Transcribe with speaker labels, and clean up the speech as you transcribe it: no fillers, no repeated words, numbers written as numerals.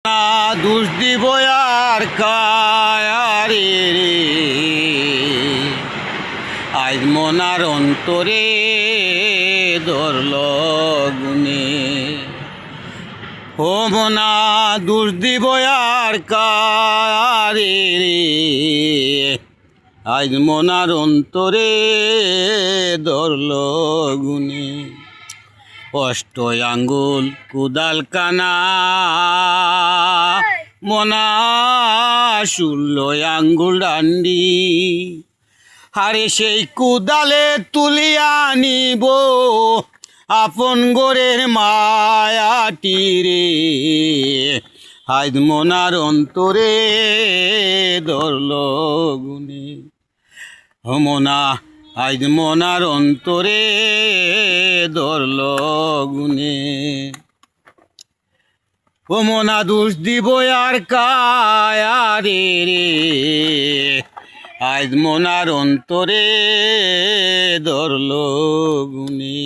Speaker 1: না দোষ দিব আর কায়ারে রে, আজ মনার অন্তরে ধরল গুনে। ও মনা দোষ দিব আর কায়ারে রে, আজ মনার অন্তরে ধরল গুনে। অষ্ট আঙ্গুল কুদাল কানা মনা 16 আঙ্গুল ডান্ডি, হারে সেই কুদালে তুলিয়া নিব আপন গোরের মায়াটি রে, আজ মনার অন্তরে ধরল গুনে। মনা আজ মনার অন্তরে ধরল গুনে। ও মনা দোষ দিব আর কায়ারে রে, আজ মনার অন্তরে ধরল গুনে।